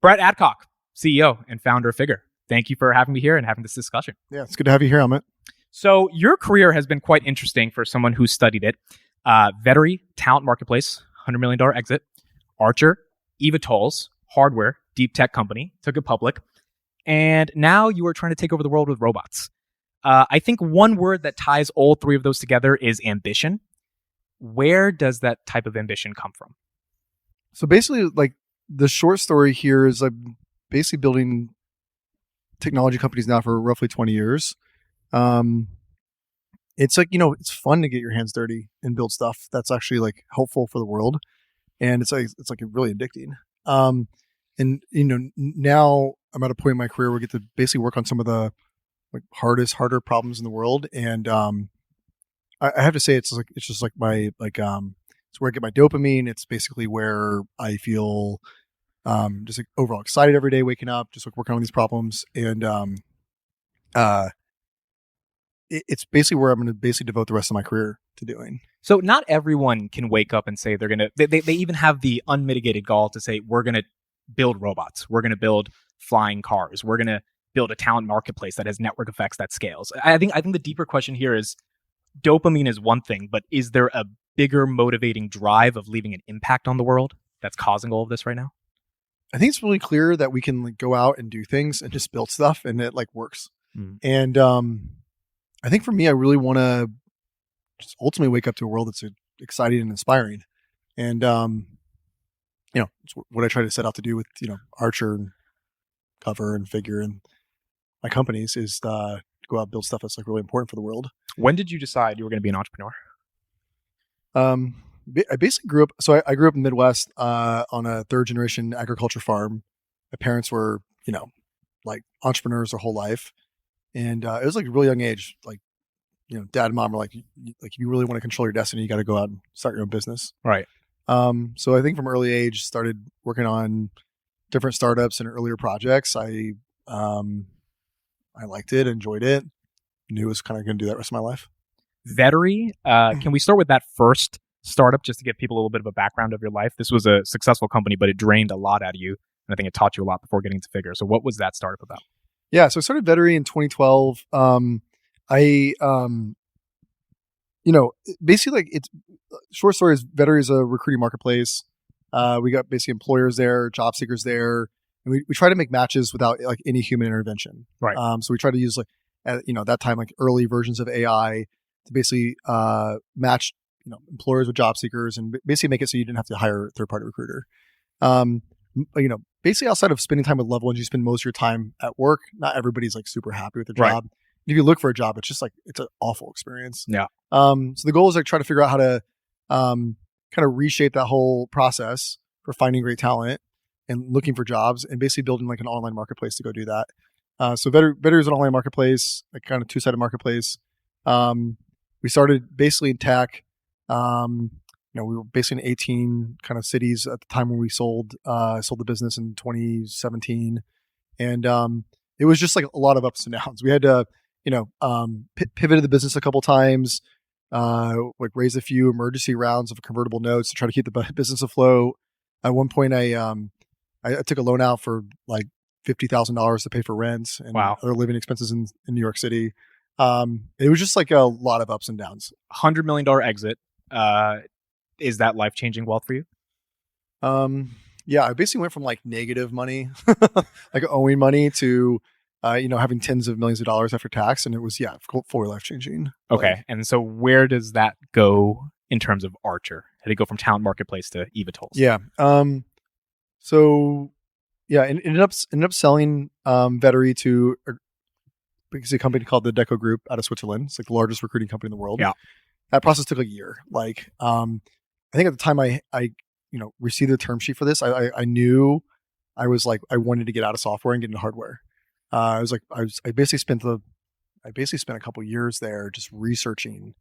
Brett Adcock, CEO and founder of Figure. Thank you for having me here and having this discussion. Yeah, it's good to have you here, Amit. So your career has been quite interesting for someone who studied it. Vettery, Talent Marketplace, $100 million exit. Archer, eVTOLs, hardware, DeepTech company, took it public. And now you are trying to take over the world with robots. I think one word that ties all three of those together is ambition. Where does that type of ambition come from? So basically, like the short story here is I'm basically building technology companies now for roughly 20 years. It's like, it's fun to get your hands dirty and build stuff that's actually like helpful for the world. And it's like really addicting. And now I'm at a point in my career where I get to basically work on some of the like harder problems in the world. And I have to say it's just like my it's where I get my dopamine. It's basically where I feel just like overall excited every day, waking up, just like working on these problems. And it's basically where I'm going to basically devote the rest of my career to doing. So not everyone can wake up and say they're going to, they even have the unmitigated gall to say, we're going to build robots. We're going to build flying cars. We're going to build a talent marketplace that has network effects that scales. I think the deeper question here is dopamine is one thing, but is there a bigger motivating drive of leaving an impact on the world that's causing all of this right now? I think it's really clear that we can like go out and do things and just build stuff and it like works. And I think for me, I really want to just ultimately wake up to a world that's exciting and inspiring. And, it's what I try to set out to do with, Archer and Cover and Figure and my companies is go out and build stuff that's like really important for the world. When did you decide you were going to be an entrepreneur? I basically grew up. So I grew up in the Midwest on a third generation agriculture farm. My parents were, like entrepreneurs their whole life. And it was like a really young age, like, dad and mom were like, if you really want to control your destiny, you got to go out and start your own business. Right. So I think from early age, started working on different startups and earlier projects. I liked it, enjoyed it, knew I was kind of going to do that rest of my life. Vettery, can we start with that first startup just to give people a little bit of a background of your life? This was a successful company, but it drained a lot out of you. And I think it taught you a lot before getting to Figure. So what was that startup about? Yeah, so I started Vettery in 2012. Basically like it's short story is Vettery is a recruiting marketplace. We got basically employers there, job seekers there, and we try to make matches without like any human intervention. Right. So we try to use like, at that time, like early versions of AI to basically match, employers with job seekers and basically make it so you didn't have to hire a third party recruiter. Basically outside of spending time with loved ones, you spend most of your time at work. Not everybody's like super happy with their job. Right. If you look for a job, it's just like, it's an awful experience. Yeah. So the goal is like try to figure out how to kind of reshape that whole process for finding great talent and looking for jobs and basically building like an online marketplace to go do that. So Vettery is an online marketplace, like kind of two-sided marketplace. We started basically in tech. We were basically in 18 kind of cities at the time when we sold the business in 2017. And it was just like a lot of ups and downs. We had to, pivoted the business a couple times, like raise a few emergency rounds of convertible notes to try to keep the business afloat. At one point, I took a loan out for like $50,000 to pay for rent and other living expenses in New York City. It was just like a lot of ups and downs. $100 million exit. Is that life-changing wealth for you? Yeah, I basically went from like negative money, like owing money to, having tens of millions of dollars after tax. And it was, fully life-changing. Okay. And so where does that go in terms of Archer? How did it go from talent marketplace to eVTOLs? Yeah. Ended up selling Vettery to a company called the Deco Group out of Switzerland. It's like the largest recruiting company in the world. Yeah. That process took a year. Like, I think at the time I received the term sheet for this, I knew I was like, I wanted to get out of software and get into hardware. I basically spent a couple years there just researching,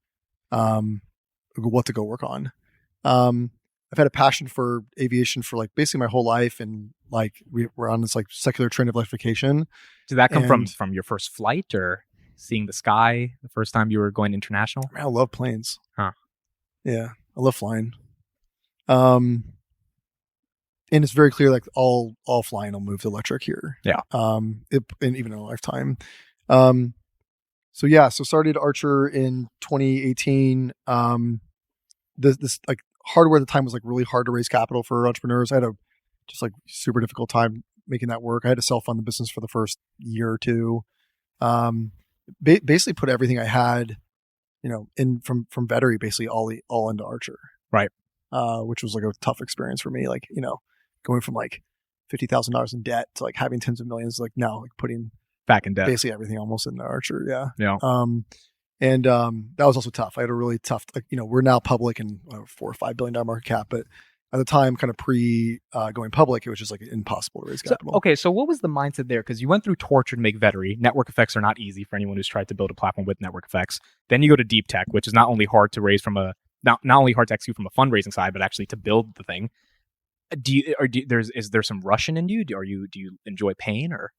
what to go work on. I've had a passion for aviation for like basically my whole life. And like, we're on this like secular trend of electrification. Did that come from your first flight or seeing the sky the first time you were going international? Man, I love planes. Huh. Yeah. I love flying. and it's very clear like all flying will move to electric here. Yeah. And even in a lifetime. So started Archer in 2018. This like hardware at the time was like really hard to raise capital for entrepreneurs. I had a just like super difficult time making that work. I had to self-fund the business for the first year or two. Basically put everything I had, in from Vettery basically all into Archer. Right. Which was like a tough experience for me. Like, going from like $50,000 in debt to like having tens of millions, like now like putting back in debt, basically everything almost into Archer. Yeah. Yeah. And that was also tough. I had a really tough, like, we're now public and $4 or $5 billion market cap, but at the time, kind of pre going public, it was just like impossible to raise capital. So what was the mindset there? Because you went through torture to make Vettery. Network effects are not easy for anyone who's tried to build a platform with network effects. Then you go to DeepTech, which is not only hard to raise not only hard to execute from a fundraising side, but actually to build the thing. Is there some Russian in you? Do you enjoy pain or?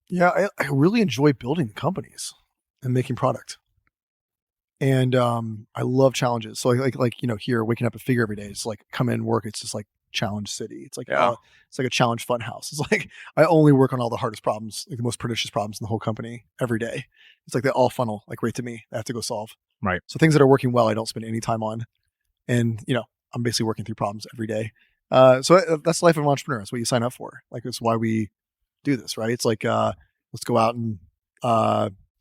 Yeah, I really enjoy building companies and making product. And I love challenges. So like here, waking up at Figure every day, it's like come in, work. It's just like challenge city. It's like it's like a challenge fun house. It's like I only work on all the hardest problems, like the most pernicious problems in the whole company every day. It's like they all funnel like right to me. I have to go solve. Right. So things that are working well, I don't spend any time on, and I'm basically working through problems every day. So that's the life of an entrepreneur. That's what you sign up for. Like that's why we do this, right? It's like let's go out and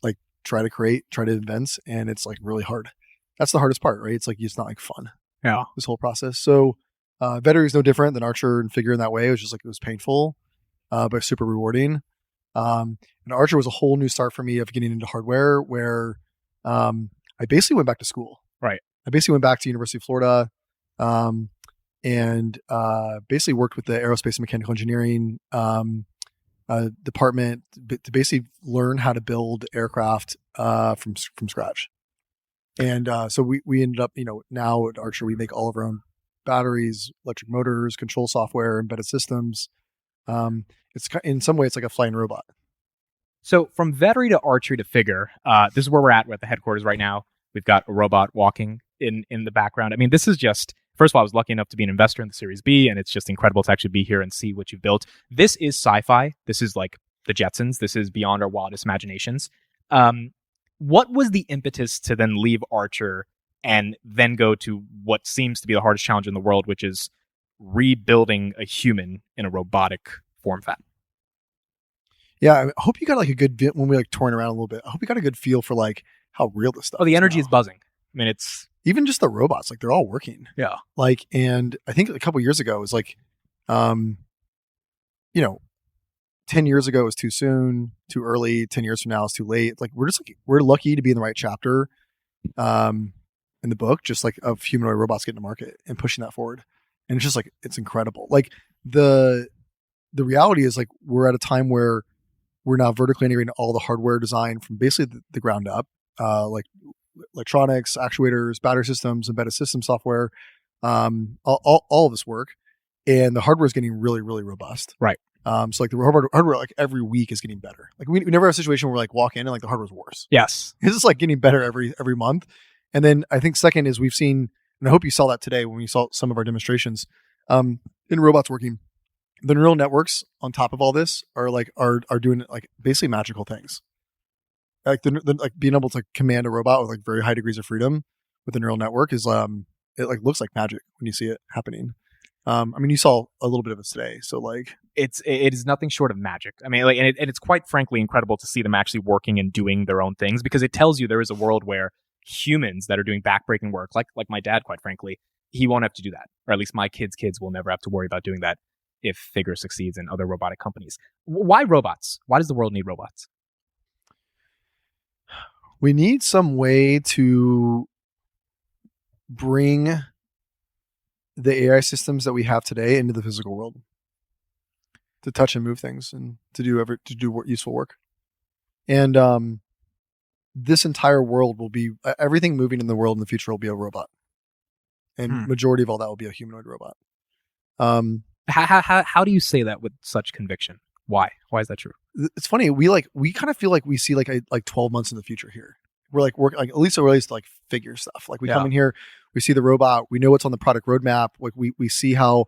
like try to invent, and it's like really hard. That's the hardest part, right? It's like it's not like fun. Yeah. This whole process. So Vettery is no different than Archer and Figure in that way. It was just like it was painful, but super rewarding. And Archer was a whole new start for me of getting into hardware, where I basically went back to school. Right. I basically went back to University of Florida, and basically worked with the aerospace and mechanical engineering department to basically learn how to build aircraft from scratch. And so we ended up, now at Archer, we make all of our own batteries, electric motors, control software, embedded systems. It's in some way, it's like a flying robot. So from Vettery to Archery to Figure, this is where we're at the headquarters right now. We've got a robot walking in the background. I mean, this is just, first of all, I was lucky enough to be an investor in the Series B, and it's just incredible to actually be here and see what you've built. This is sci-fi. This is like the Jetsons. This is beyond our wildest imaginations. What was the impetus to then leave Archer and then go to what seems to be the hardest challenge in the world, which is rebuilding a human in a robotic form factor? Yeah, I hope you got like a good when we like touring around a little bit. I hope you got a good feel for like how real this stuff. Oh, the energy now. Is buzzing. I mean, it's even just the robots, like they're all working. Yeah. Like, and I think a couple years ago it was like, 10 years ago was too soon, too early. 10 years from now is too late. Like we're lucky to be in the right chapter, in the book, just like of humanoid robots getting to market and pushing that forward. And it's just like, it's incredible. Like the reality is like, we're at a time where we're now vertically integrating all the hardware design from basically the ground up, like electronics, actuators, battery systems, embedded system software, all of this work. And the hardware is getting really, really robust. Right. So like the hardware like every week is getting better. Like we never have a situation where we like walk in and like the hardware's worse. Yes. It's just like getting better every month. And then I think second is we've seen, and I hope you saw that today when you saw some of our demonstrations, in robots working, the neural networks on top of all this are doing like basically magical things. Like the like being able to like command a robot with like very high degrees of freedom with a neural network is it like looks like magic when you see it happening. I mean, you saw a little bit of it today, so like it is nothing short of magic. I mean, like, and it's quite frankly incredible to see them actually working and doing their own things, because it tells you there is a world where humans that are doing backbreaking work, like my dad, quite frankly, he won't have to do that, or at least my kids' will never have to worry about doing that if Figure succeeds in other robotic companies. Why robots? Why does the world need robots? We need some way to bring the AI systems that we have today into the physical world, to touch and move things and to do useful work. And this entire world will be, everything moving in the world in the future will be a robot, and majority of all that will be a humanoid robot. How do you say that with such conviction? Why is that true? It's funny. We kind of feel like we see like 12 months in the future here. We're like working, like at least like Figure stuff. Like we come in here, we see the robot, we know what's on the product roadmap. Like we see how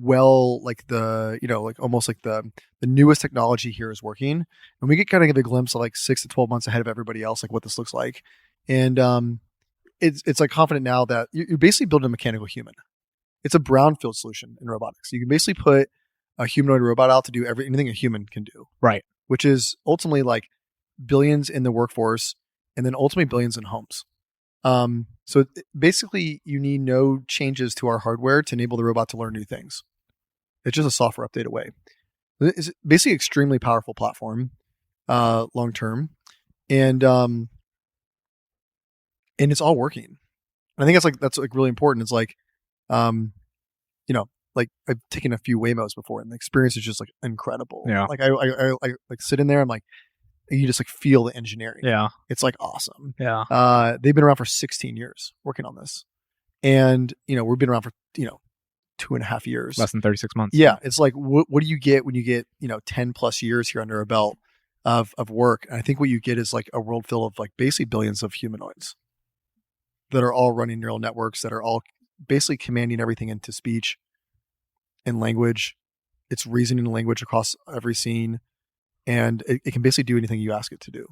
like the, like almost like the newest technology here is working, and we get kind of get a glimpse of like 6 to 12 months ahead of everybody else, like what this looks like. And it's like confident now that you're basically building a mechanical human. It's a brownfield solution in robotics. You can basically put a humanoid robot out to do anything a human can do. Right. Which is ultimately like billions in the workforce and then ultimately billions in homes. So basically you need no changes to our hardware to enable the robot to learn new things. It's just a software update away. It's basically an extremely powerful platform, long term. And it's all working. And I think that's really important. It's like, like I've taken a few Waymos before, and the experience is just like incredible. Yeah. Like I like sit in there. I'm like, you just like feel the engineering. Yeah. It's like awesome. Yeah. They've been around for 16 years working on this, and we've been around for 2.5 years, Less than 36 months. Yeah. It's like, what do you get when you get 10 plus years here under a belt of work? And I think what you get is like a world full of like basically billions of humanoids that are all running neural networks, that are all basically commanding everything into speech and language. It's reasoning language across every scene, and it can basically do anything you ask it to do.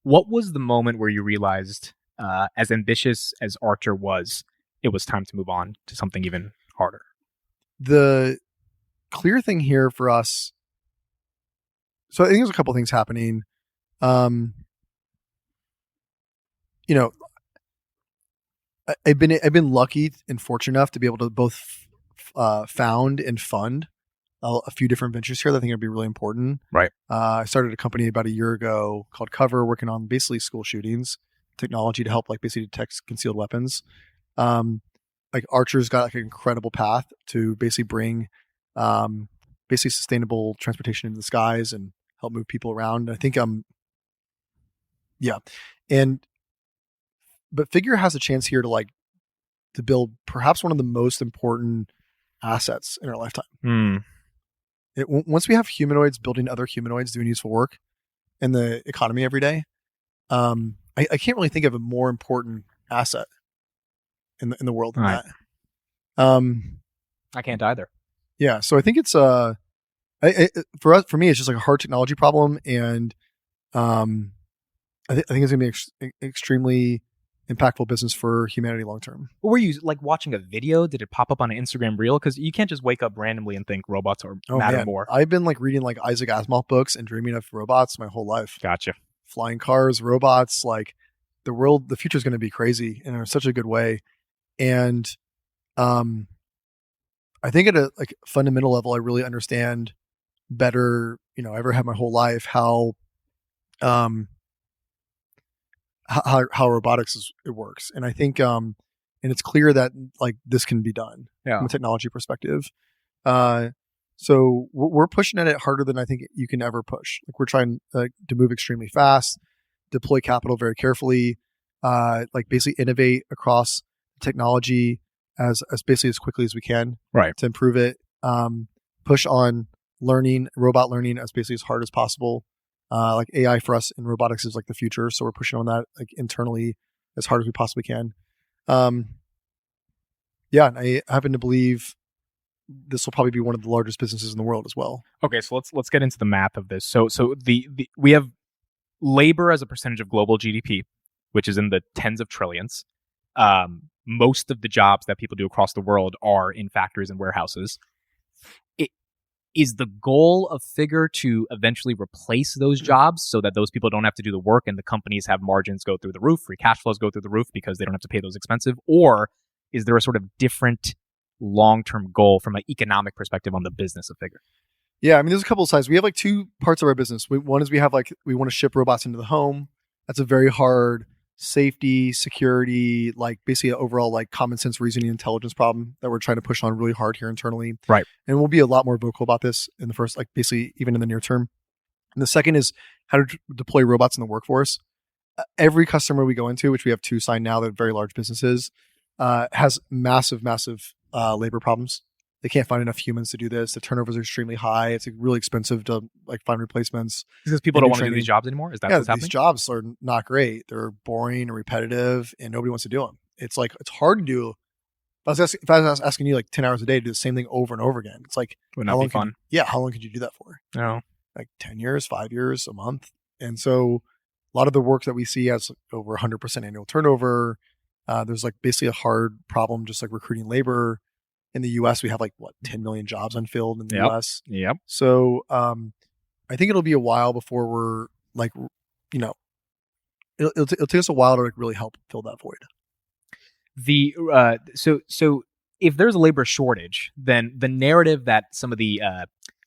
What was the moment where you realized, as ambitious as Archer was, it was time to move on to something even harder? The clear thing here for us, so I think there's a couple things happening. I've been lucky and fortunate enough to be able to both found and fund a few different ventures here that I think would be really important. Right. I started a company about a year ago called Cover, working on basically school shootings, technology to help like basically detect concealed weapons. Like Archer's got like an incredible path to basically bring basically sustainable transportation into the skies and help move people around. I think but Figure has a chance here to build perhaps one of the most important assets in our lifetime. Once we have humanoids building other humanoids doing useful work in the economy every day, I can't really think of a more important asset in the world than that. I can't either. Yeah, so I think it's for me, it's just like a hard technology problem, and I think it's gonna be extremely impactful business for humanity long term. Were you like watching a video? Did it pop up on an Instagram reel? Because you can't just wake up randomly and think robots matter more. I've been like reading like Isaac Asimov books and dreaming of robots my whole life. Gotcha. Flying cars, robots, like the future is going to be crazy in such a good way. And I think at a like fundamental level, I really understand better, I ever had my whole life how robotics it works. And I think and it's clear that like this can be done from a technology perspective. So we're pushing at it harder than I think you can ever push. Like we're trying to move extremely fast, deploy capital very carefully, like basically innovate across technology as basically as quickly as we can, right, to improve it. Push on robot learning as basically as hard as possible. Like AI for us in robotics is like the future, so we're pushing on that like internally as hard as we possibly can. Yeah, and I happen to believe this will probably be one of the largest businesses in the world as well. Okay, so let's get into the math of this. So the we have labor as a percentage of global GDP, which is in the tens of trillions. Most of the jobs that people do across the world are in factories and warehouses. Is the goal of Figure to eventually replace those jobs so that those people don't have to do the work and the companies have margins go through the roof, free cash flows go through the roof because they don't have to pay those expensive? Or is there a sort of different long-term goal from an economic perspective on the business of Figure? Yeah, I mean, there's a couple of sides. We have like two parts of our business. One is we want to ship robots into the home. That's a very hard safety, security, like basically an overall like common sense reasoning intelligence problem that we're trying to push on really hard here internally. Right. And we'll be a lot more vocal about this in the first, like basically even in the near term. And the second is how to deploy robots in the workforce. Every customer we go into, which we have 2 signed now that are very large businesses, has massive labor problems. They can't find enough humans to do this. The turnovers are extremely high. It's really expensive to like find replacements. Because people don't want to do these jobs anymore? Is that what's happening? These jobs are not great. They're boring and repetitive and nobody wants to do them. It's like, it's hard to do If I was asking you like 10 hours a day to do the same thing over and over again, it's like, Would how not be long fun. how long could you do that for? No. Like 10 years, 5 years, a month. And so a lot of the work that we see has over 100% annual turnover. There's like basically a hard problem just like recruiting labor. In the US, we have like 10 million jobs unfilled in the US. Yep. So I think it'll be a while before we're like, you know, it'll take us a while to like really help fill that void. So if there's a labor shortage, then the narrative that some of the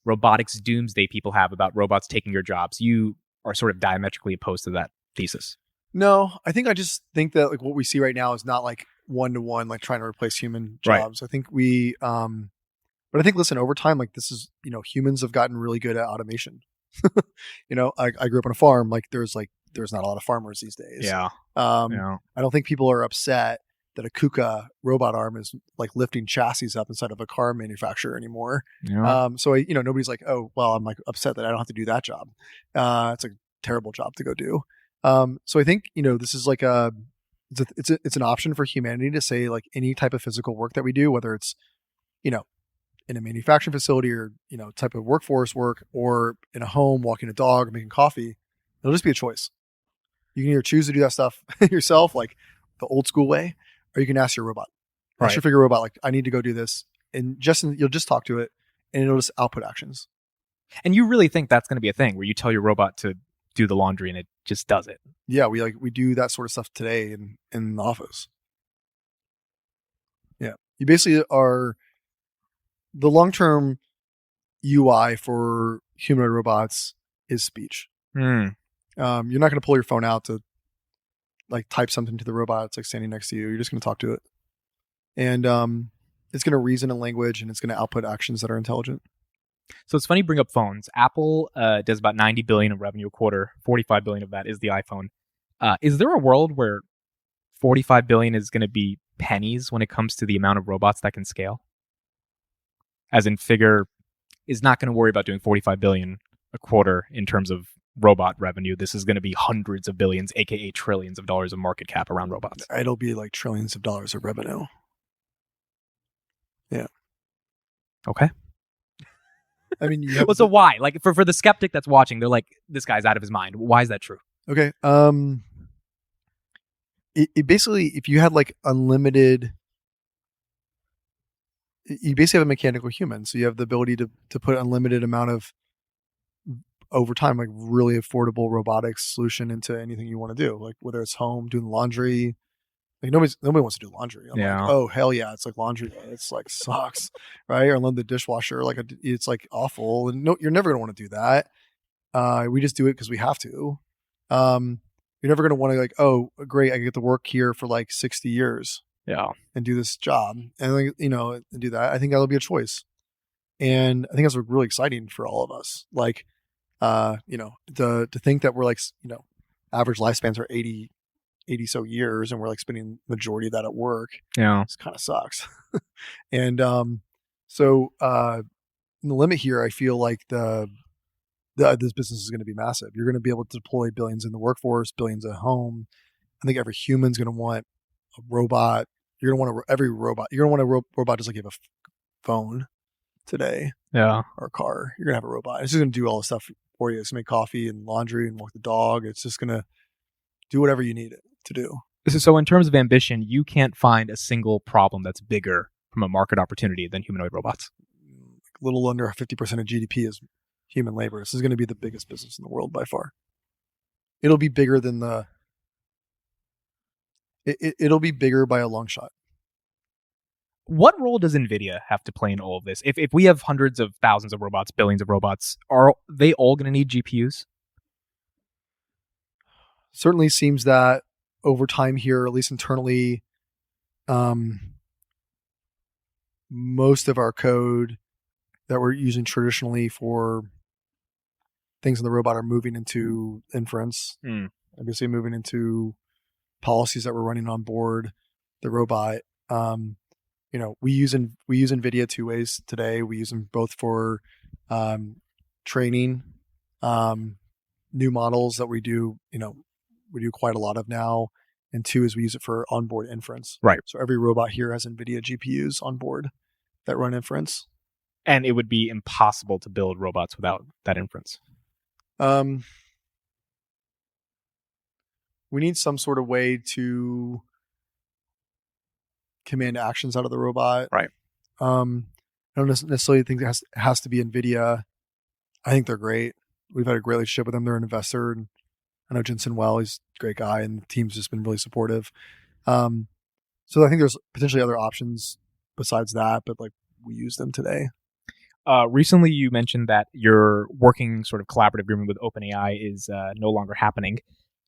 robotics doomsday people have about robots taking your jobs, you are sort of diametrically opposed to that thesis. No, I just think that like what we see right now is not like one-to-one, like trying to replace human jobs. Right. I think but I think, listen, over time, like this is, humans have gotten really good at automation. I grew up on a farm. Like there's not a lot of farmers these days. Yeah. I don't think people are upset that a KUKA robot arm is like lifting chassis up inside of a car manufacturer anymore. Yeah. So nobody's like, oh, well, I'm like upset that I don't have to do that job. It's a terrible job to go do. So I think, this is like it's an option for humanity to say like any type of physical work that we do, whether it's, in a manufacturing facility or, type of workforce work, or in a home, walking a dog, making coffee, it'll just be a choice. You can either choose to do that stuff yourself, like the old school way, or you can ask your robot. Right. Ask your figure robot, like, I need to go do this. And you'll just talk to it and it'll just output actions. And you really think that's going to be a thing where you tell your robot to do the laundry and it just does it? Yeah, we do that sort of stuff today in the office. Yeah. You basically are the long-term UI for humanoid robots is speech. You're not going to pull your phone out to like type something to the robot. It's like standing next to you. You're just going to talk to it. And it's going to reason in language and it's going to output actions that are intelligent. So it's funny you bring up phones. Apple does about $90 billion in revenue a quarter. $45 billion of that is the iPhone. Is there a world where $45 billion is going to be pennies when it comes to the amount of robots that can scale? As in, Figure is not going to worry about doing $45 billion a quarter in terms of robot revenue. This is going to be hundreds of billions, aka trillions of dollars of market cap around robots. It'll be like trillions of dollars of revenue. Yeah. Okay. I mean, so why? Like for the skeptic that's watching, they're like, this guy's out of his mind. Why is that true? Okay. It basically, if you had like unlimited, you basically have a mechanical human. So you have the ability to put unlimited amount of, over time, like really affordable robotics solution into anything you want to do. Like whether it's home, doing laundry. Like nobody wants to do laundry. I'm like, oh hell yeah, it's like laundry day. It's like sucks, right? Or unload the dishwasher. Like it's like awful. And no, you're never gonna want to do that. We just do it because we have to. You're never gonna want to like, oh great, I get to work here for like 60 years. Yeah. And do this job and like, and do that. I think that'll be a choice. And I think that's really exciting for all of us. Like, to think that we're like, average lifespans are 80 so years and we're like spending majority of that at work. Yeah. It kind of sucks. And so in the limit here, I feel like this business is going to be massive. You're going to be able to deploy billions in the workforce, billions at home. I think every human's going to want a robot. You're going to want every robot. You're going to want a robot just like you have a phone today. Yeah. Or a car. You're going to have a robot. It's just going to do all the stuff for you. It's going to make coffee and laundry and walk the dog. It's just going to do whatever you need it to do. So in terms of ambition, you can't find a single problem that's bigger from a market opportunity than humanoid robots. A little under 50% of GDP is human labor. This is going to be the biggest business in the world by far. It'll be bigger than it'll be bigger by a long shot. What role does Nvidia have to play in all of this? If we have hundreds of thousands of robots, billions of robots, are they all going to need GPUs? Certainly seems that over time here, at least internally, most of our code that we're using traditionally for things in the robot are moving into inference. Obviously moving into policies that we're running on board the robot. We use Nvidia two ways today. We use them both for training new models that we do quite a lot of now, and 2 is we use it for onboard inference. Right. So every robot here has Nvidia GPUs on board that run inference. And it would be impossible to build robots without that inference. We need some sort of way to command actions out of the robot. Right. I don't necessarily think it has to be Nvidia. I think they're great. We've had a great relationship with them. They're an investor, and I know Jensen well. He's a great guy, and the team's just been really supportive. So I think there's potentially other options besides that, but like we use them today. Recently, you mentioned that your working sort of collaborative agreement with OpenAI is no longer happening.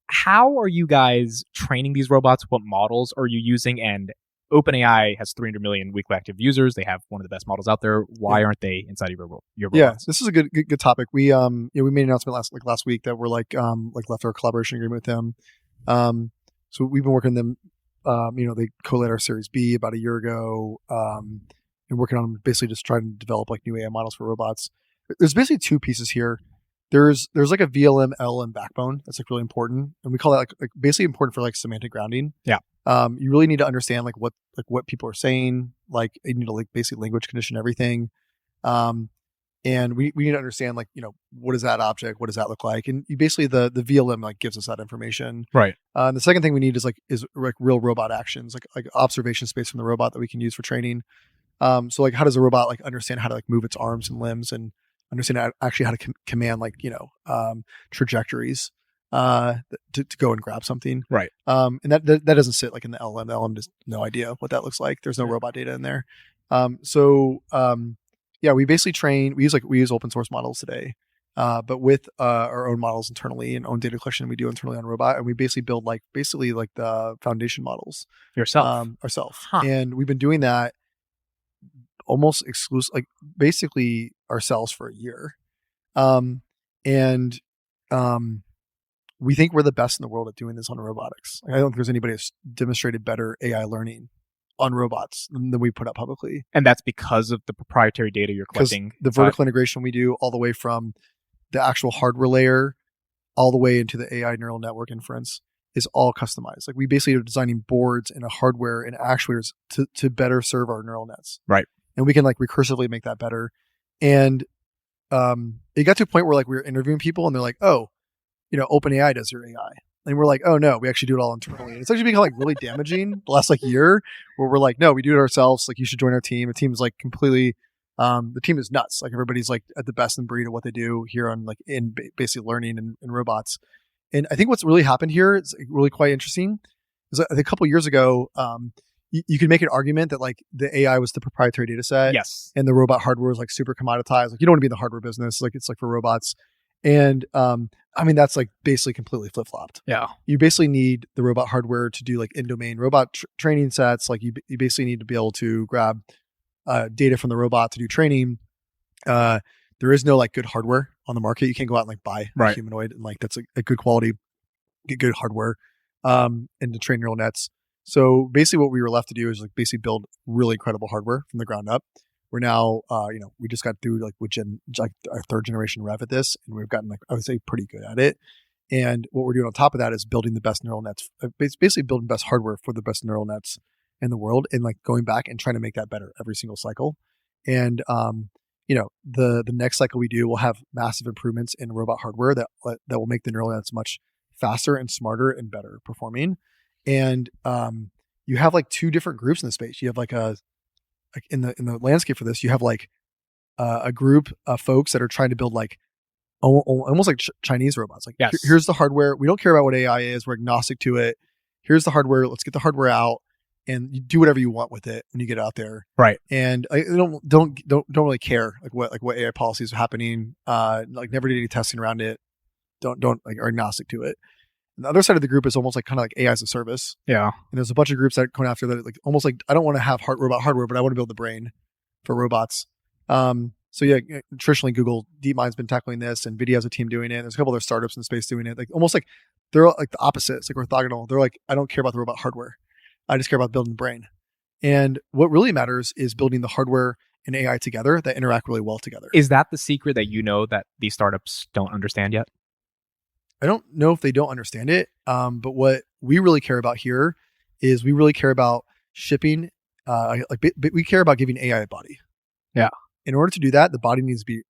How are you guys training these robots? What models are you using? And OpenAI has 300 million weekly active users. They have one of the best models out there. Why aren't they inside of your robots? Yeah, this is a good topic. We we made an announcement last week that we're left our collaboration agreement with them. So we've been working with them. They co-led our Series B about a year ago, and working on basically just trying to develop like new AI models for robots. There's basically 2 pieces here. There's like a VLM LLM backbone that's like really important, and we call that like basically important for like semantic grounding. Yeah. You really need to understand like what people are saying. Like you need to like basically language condition everything. And we need to understand like, what is that object? What does that look like? And you basically the VLM like gives us that information. Right. And the second thing we need is real robot actions, like observation space from the robot that we can use for training. So like how does a robot like understand how to like move its arms and limbs and understand actually how to command like, trajectories to go and grab something. Right. And that doesn't sit like in the LLM. The LLM has no idea what that looks like. There's no robot data in there. We basically we use open source models today, but with our own models internally and own data collection we do internally on robot, and we basically build the foundation models ourselves. Huh. And we've been doing that almost exclusive, like basically ourselves for a year. We think we're the best in the world at doing this on robotics. I don't think there's anybody that's demonstrated better AI learning on robots than we put up publicly. And that's because of the proprietary data you're collecting. The vertical integration we do all the way from the actual hardware layer all the way into the AI neural network inference is all customized. Like we basically are designing boards and a hardware and actuators to better serve our neural nets. Right. And we can like recursively make that better. And it got to a point where like we were interviewing people and they're like, oh, OpenAI does your AI. And we're like, oh no, we actually do it all internally. And it's actually become like really damaging the last like year where we're like, no, we do it ourselves. Like you should join our team. The team is like completely, the team is nuts. Like everybody's like at the best in breed of what they do here on like in basic learning and robots. And I think what's really happened here is really quite interesting. Is a couple of years ago, you could make an argument that like the AI was the proprietary data set. Yes. And the robot hardware is like super commoditized. Like you don't want to be in the hardware business. Like it's like for robots. And that's like basically completely flip-flopped. Yeah. You basically need the robot hardware to do like in-domain robot training sets. Like you basically need to be able to grab data from the robot to do training. There is no like good hardware on the market. You can't go out and like buy a humanoid and like that's a good quality, get good hardware and to train neural nets. So basically what we were left to do is like basically build really incredible hardware from the ground up. We're now, we just got through like our 3rd generation rev at this, and we've gotten like, I would say pretty good at it. And what we're doing on top of that is building the best neural nets, basically building best hardware for the best neural nets in the world, and like going back and trying to make that better every single cycle. And, the next cycle we do will have massive improvements in robot hardware that will make the neural nets much faster and smarter and better performing. And you have like 2 different groups in the space. You have like in the landscape for this, you have like a group of folks that are trying to build like almost like Chinese robots. Like here's the hardware. We don't care about what AI is. We're agnostic to it. Here's the hardware. Let's get the hardware out, and you do whatever you want with it when you get it out there. Right. And I don't really care like what AI policies are happening. Like never did any testing around it. Don't like are agnostic to it. And the other side of the group is almost like kind of like AI as a service. Yeah. And there's a bunch of groups that are going after that, like almost like I don't want to have robot hardware, but I want to build the brain for robots. So yeah, traditionally Google DeepMind's been tackling this, and Nvidia has a team doing it. There's a couple other startups in the space doing it. Like almost like they're like the opposite. It's like orthogonal. They're like, I don't care about the robot hardware. I just care about building the brain. And what really matters is building the hardware and AI together that interact really well together. Is that the secret that that these startups don't understand yet? I don't know if they don't understand it. But what we really care about here is we really care about shipping. We care about giving AI a body. Yeah. In order to do that, the body needs to be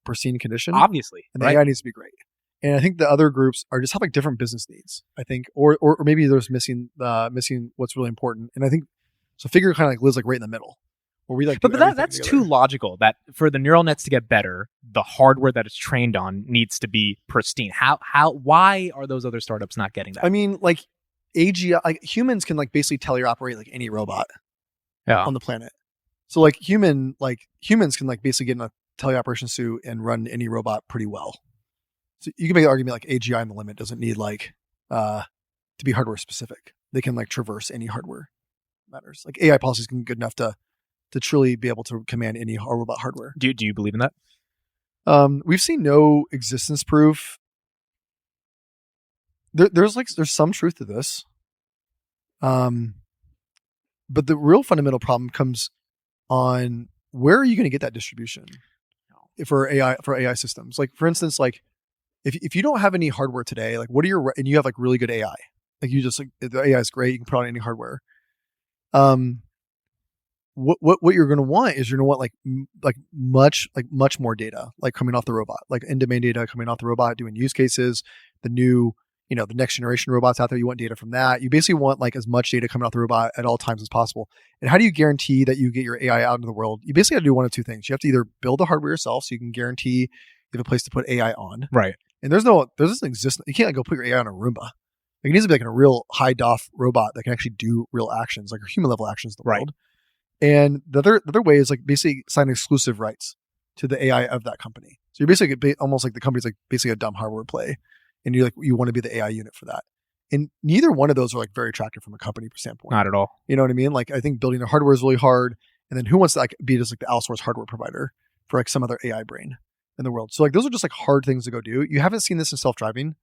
pristine condition, Obviously, and the right? AI needs to be great. And I think the other groups are just have like different business needs. I think, or maybe there's missing what's really important. And I think so. Figure kind of like lives like right in the middle, where we like. But that's together. too logical. That for the neural nets to get better, the hardware that it's trained on needs to be pristine. Why are those other startups not getting that? I mean, like AGI, like humans can like basically teleoperate like any robot on the planet. So like humans can like basically get in a teleoperation suit and run any robot pretty well. So you can make the argument like AGI on the limit doesn't need like to be hardware specific. They can like traverse any hardware matters. Like AI policies can be good enough to truly be able to command any robot hardware. Do you believe in that? We've seen no existence proof. There's some truth to this. But the real fundamental problem comes on where are you going to get that distribution for AI systems? Like for instance, like if you don't have any hardware today, like and you have like really good AI, like you just like the AI is great, you can put on any hardware. What you're going to want is you're going to want much more data, like coming off the robot, like in-domain data coming off the robot, doing use cases, the new, the next generation robots out there. You want data from that. You basically want like as much data coming off the robot at all times as possible. And how do you guarantee that you get your AI out into the world? You basically have to do one of two things. You have to either build the hardware yourself so you can guarantee you have a place to put AI on. Right. And there doesn't exist. You can't like go put your AI on a Roomba. Like it needs to be like a real high DOF robot that can actually do real actions, like human level actions in the world. And the other way is like basically sign exclusive rights to the AI of that company. So you're basically almost like the company's like basically a dumb hardware play, and you want to be the AI unit for that. And neither one of those are like very attractive from a company standpoint. Not at all. You know what I mean? Like I think building the hardware is really hard, and then who wants to like be just like the outsourced hardware provider for like some other AI brain in the world? So like those are just like hard things to go do. You haven't seen this in self-driving.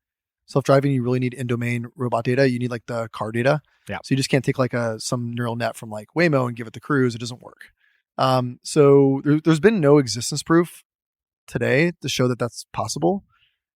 Self-driving, you really need in-domain robot data. You need like the car data. Yeah. So you just can't take like some neural net from like Waymo and give it to Cruise. It doesn't work. So there's been no existence proof today to show that that's possible.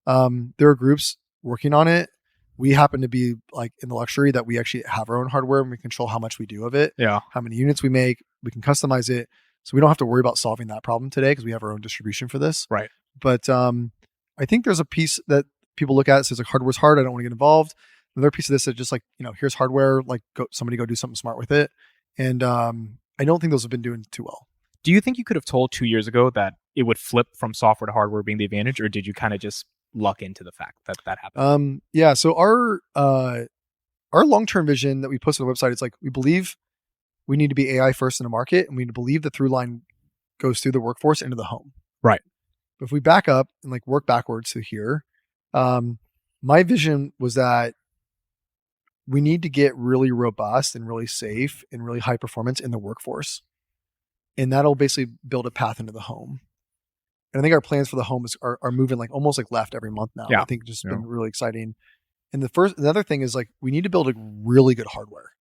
There are groups working on it. We happen to be like in the luxury that we actually have our own hardware and we control how much we do of it. Yeah. How many units we make. We can customize it. So we don't have to worry about solving that problem today because we have our own distribution for this. Right. But I think there's a piece that people look at it says like hardware's hard. I don't want to get involved. Another piece of this is just like, here's hardware, like somebody go do something smart with it. And I don't think those have been doing too well. Do you think you could have told 2 years ago that it would flip from software to hardware being the advantage, or did you kind of just luck into the fact that happened? Yeah. So our long-term vision that we posted on the website is like, we believe we need to be AI first in the market, and we believe the through line goes through the workforce into the home. Right. But if we back up and like work backwards to here, my vision was that we need to get really robust and really safe and really high performance in the workforce. And that'll basically build a path into the home. And I think our plans for the home are moving like almost like left every month now. Yeah. I think just been really exciting. And the other thing is like, we need to build a really good hardware.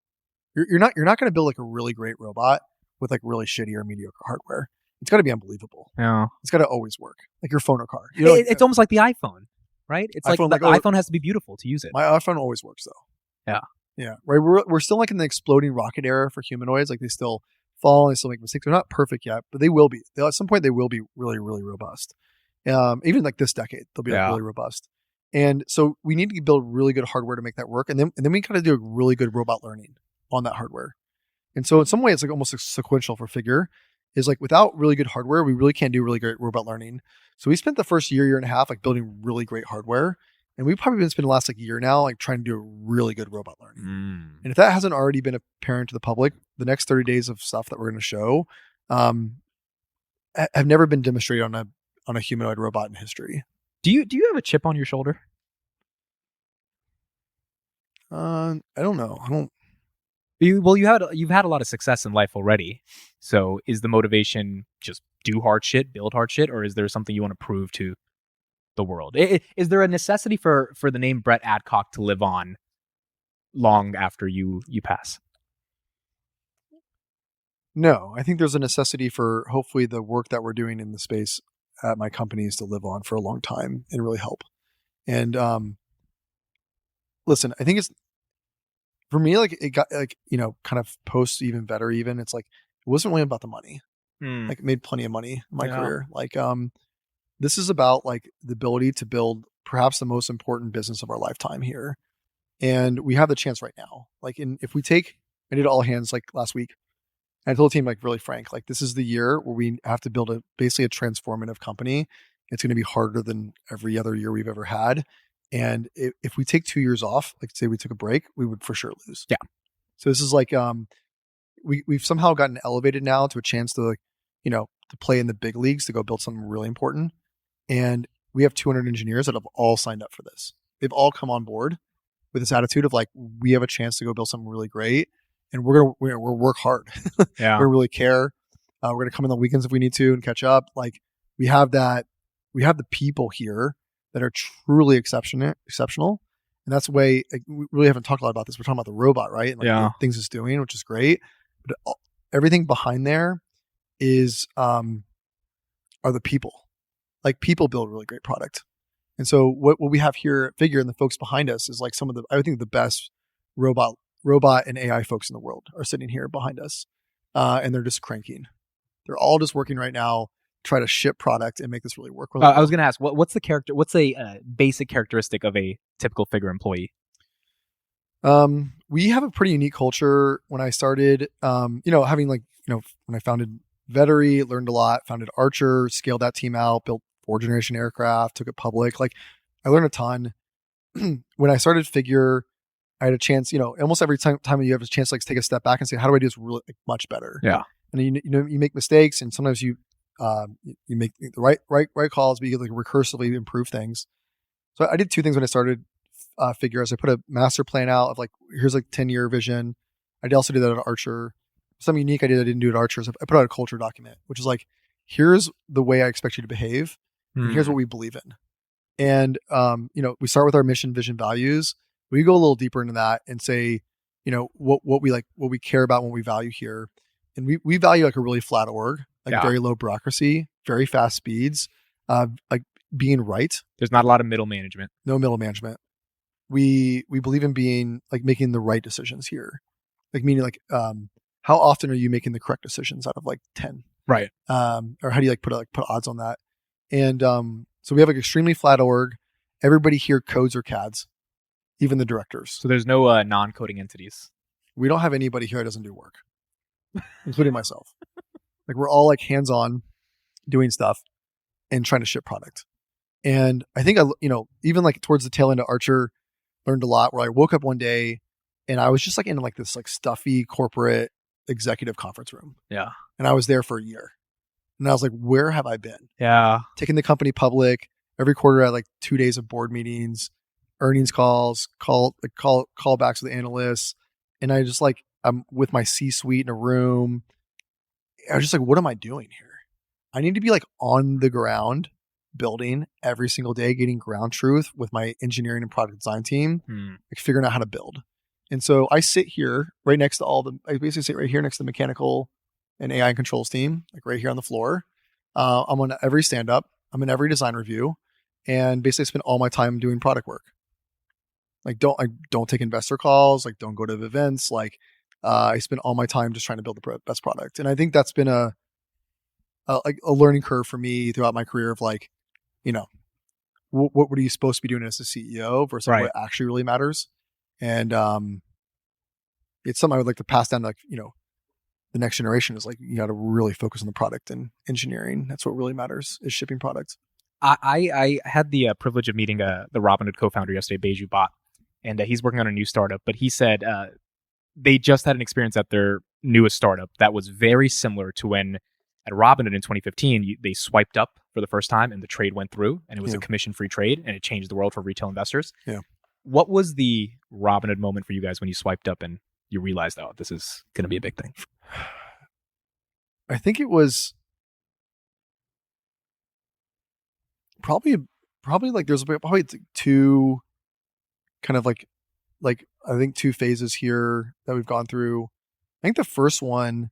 You're not going to build like a really great robot with like really shitty or mediocre hardware. It's got to be unbelievable. Yeah. It's got to always work. Like your phone or car. It's almost like the iPhone, right? It's iPhone, like the iPhone has to be beautiful to use it. My iPhone always works though. Yeah. Yeah. Right. We're still like in the exploding rocket era for humanoids. Like they still fall and they still make mistakes. They're not perfect yet, but they will be. At some point they will be really, really robust. Even like this decade, they'll be like really robust. And so we need to build really good hardware to make that work. And then we kind of do a really good robot learning on that hardware. And so in some way it's like almost sequential for Figure is like without really good hardware, we really can't do really great robot learning. So we spent the first year and a half like building really great hardware. And we've probably been spending the last like year now like trying to do a really good robot learning. And if that hasn't already been apparent to the public, the next 30 days of stuff that we're going to show have never been demonstrated on a humanoid robot in history. Do you have a chip on your shoulder? I don't know. You've had a lot of success in life already. So is the motivation just do hard shit, build hard shit, or is there something you want to prove to the world? Is there a necessity for the name Brett Adcock to live on long after you pass? No, I think there's a necessity for hopefully the work that we're doing in the space at my companies to live on for a long time and really help. And listen, I think it's for me, like it got like, kind of post even better, it's like it wasn't really about the money. Like made plenty of money in my career. Like this is about like the ability to build perhaps the most important business of our lifetime here. And we have the chance right now. Like if we take, I did all hands like last week. And I told the team, like really frank, like this is the year where we have to build basically a transformative company. It's going to be harder than every other year we've ever had. And if we take 2 years off, like say we took a break, we would for sure lose. Yeah. So this is like, we've somehow gotten elevated now to a chance to like, to play in the big leagues, to go build something really important. And we have 200 engineers that have all signed up for this. They've all come on board with this attitude of like, we have a chance to go build something really great, and we're gonna work hard. Yeah. We really care. We're gonna come in the weekends if we need to and catch up. Like we have that. We have the people here that are truly exceptional, and that's the way. Like, we really haven't talked a lot about this. We're talking about the robot, right? And like the things it's doing, which is great. But everything behind there is are the people. Like people build really great product. And so what we have here at Figure and the folks behind us is like some of the, I think the best robot and AI folks in the world are sitting here behind us. And they're just cranking. They're all just working right now, try to ship product and make this really work. I was going to ask, what's the character? What's a basic characteristic of a typical Figure employee? We have a pretty unique culture. When I started, having like, when I founded Vettery, learned a lot, founded Archer, scaled that team out, built 4th-generation aircraft, took it public. Like I learned a ton. When I started Figure, I had a chance, almost every time you have a chance to like take a step back and say, how do I do this really like, much better? Yeah. And you make mistakes, and sometimes you make the right calls, but you like recursively improve things. So I did 2 things when I started Figure. As I put a master plan out of like, here's like 10-year vision. I also did that at Archer. Something unique I didn't do at Archer is I put out a culture document, which is like, here's the way I expect you to behave. And here's what we believe in. And, we start with our mission, vision, values. We go a little deeper into that and say, what we care about, what we value here. And we value like a really flat org, like very low bureaucracy, very fast speeds, like being right. There's not a lot of middle management. No middle management. We believe in being like making the right decisions here. Like meaning like, how often are you making the correct decisions out of like 10? Right. Or how do you like put odds on that? And so we have like extremely flat org. Everybody here codes or CADs, even the directors. So there's no non-coding entities. We don't have anybody here that doesn't do work, including myself. Like we're all like hands-on doing stuff and trying to ship product. And I think even like towards the tail end of Archer, learned a lot where I woke up one day and I was just like in like this like stuffy corporate executive conference room. Yeah. And I was there for a year. And I was like, where have I been? Yeah. Taking the company public. Every quarter I had like 2 days of board meetings, earnings calls, callbacks with analysts. And I just like, I'm with my C-suite in a room. I was just like, what am I doing here? I need to be like on the ground building every single day, getting ground truth with my engineering and product design team, like figuring out how to build. And so I sit here right next to I basically sit right here next to the mechanical and AI and controls team, like right here on the floor. I'm on every stand-up. I'm in every design review, and basically spend all my time doing product work. Like don't take investor calls, like don't go to events. Like I spend all my time just trying to build the best product. And I think that's been a learning curve for me throughout my career of like, what are you supposed to be doing as a CEO versus what actually really matters. And it's something I would like to pass down to like, the next generation is like, you got to really focus on the product and engineering. That's what really matters, is shipping products. I had the privilege of meeting the Robinhood co-founder yesterday, Beju Bhatt, and he's working on a new startup. But he said they just had an experience at their newest startup that was very similar to when at Robinhood in 2015, they swiped up for the first time and the trade went through, and it was a commission-free trade, and it changed the world for retail investors. Yeah. What was the Robinhood moment for you guys when you swiped up and you realized, oh, this is going to be a big thing? I think it was probably like there's probably 2 kind of like I think 2 phases here that we've gone through. I think the first one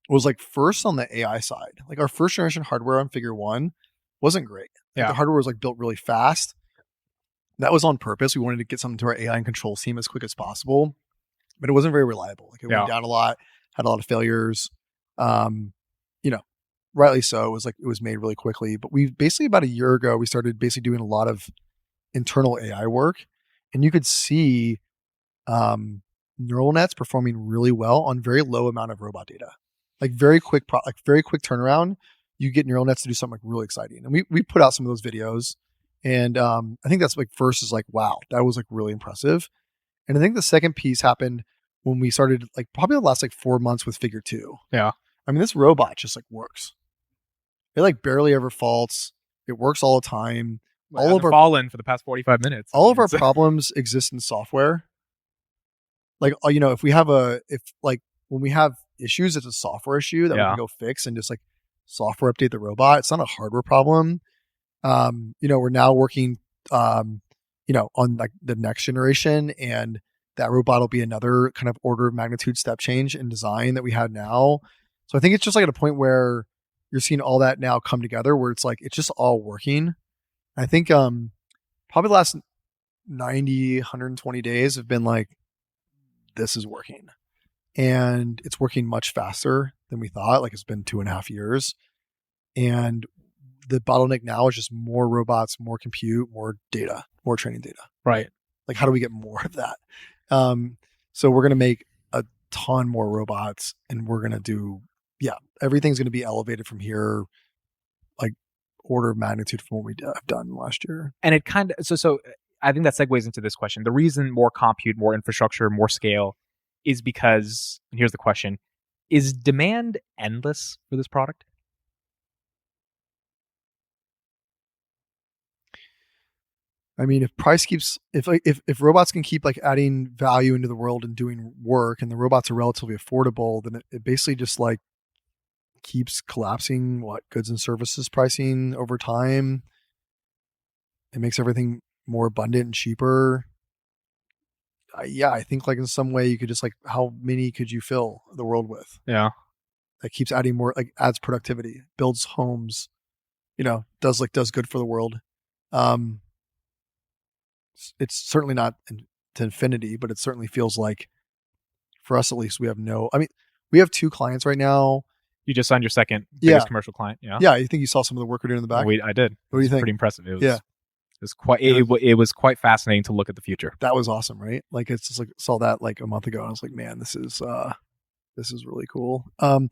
was like first on the AI side. Like our first generation hardware on Figure 1 wasn't great. Like the hardware was like built really fast. That was on purpose. We wanted to get something to our AI and controls team as quick as possible, but it wasn't very reliable. Like it went down a lot, had a lot of failures. You know, rightly so. It was made really quickly. But we basically about a year ago, we started basically doing a lot of internal AI work, and you could see neural nets performing really well on very low amount of robot data, like very quick turnaround. You get neural nets to do something like really exciting, and we put out some of those videos, and I think that's like first is like, wow, that was like really impressive. And I think the second piece happened when we started like probably the last like 4 months with Figure 2. Yeah. I mean, this robot just like works. It like barely ever faults. It works all the time. All of our fallen for the past 45 minutes. All of our problems exist in software. Like, you know, when we have issues, it's a software issue that we can go fix and just like software update the robot. It's not a hardware problem. You know, we're now working, you know, on like the next generation, and that robot will be another kind of order of magnitude step change in design that we had now. So I think it's just like at a point where you're seeing all that now come together where it's like, it's just all working. I think, probably the last 90, 120 days have been like, this is working, and it's working much faster than we thought. Like it's been 2.5 years, and the bottleneck now is just more robots, more compute, more data, more training data. Right. Like how do we get more of that? So we're going to make a ton more robots, and we're going to do, everything's going to be elevated from here, like order of magnitude from what we have done last year. And it kind of, so I think that segues into this question. The reason more compute, more infrastructure, more scale is because, and here's the question, is demand endless for this product? I mean, if robots can keep like adding value into the world and doing work, and the robots are relatively affordable, then it basically just like keeps collapsing goods and services pricing over time. It makes everything more abundant and cheaper. I think like in some way you could just like, how many could you fill the world with? Yeah. That keeps adding more, like adds productivity, builds homes, you know, does good for the world. It's certainly not to infinity, but it certainly feels like, for us at least, we have 2 clients right now. You just signed your second biggest commercial client. Yeah. Yeah. You think you saw some of the work we're doing in the back? I did. What do you think? Pretty impressive. It was it was quite fascinating to look at the future. That was awesome, right? Like it's just like, saw that like a month ago, and I was like, man, this is really cool. But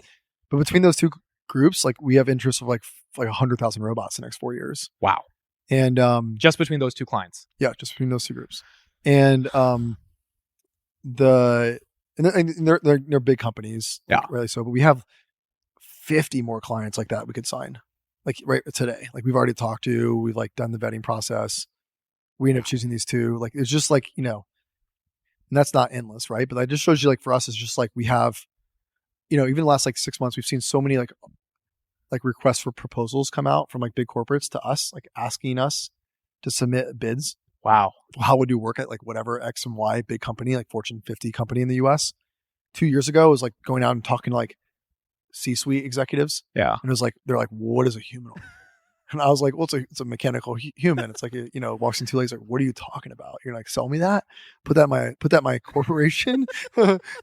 between those 2 groups, like we have interest of like 100,000 robots in the next 4 years. Wow. And just between those 2 clients. Yeah, just between those 2 groups. And they're big companies, like, really so, but we have 50 more clients like that we could sign, like right today. Like we've already talked to, we've like done the vetting process. We end up choosing these 2. Like it's just like, you know, and that's not endless, right? But that just shows you, like for us, it's just like we have, you know, even the last like 6 months, we've seen so many like requests for proposals come out from like big corporates to us, like asking us to submit bids. Wow. How would you work at like whatever X and Y big company, like Fortune 50 company in the US? 2 years ago, it was like going out and talking to like C-suite executives. Yeah. And it was like, they're like, what is a humanoid? And I was like, well, it's a mechanical human. It's like, you know, walks in 2 legs. Like, what are you talking about? You're like, sell me that. Put that in my corporation.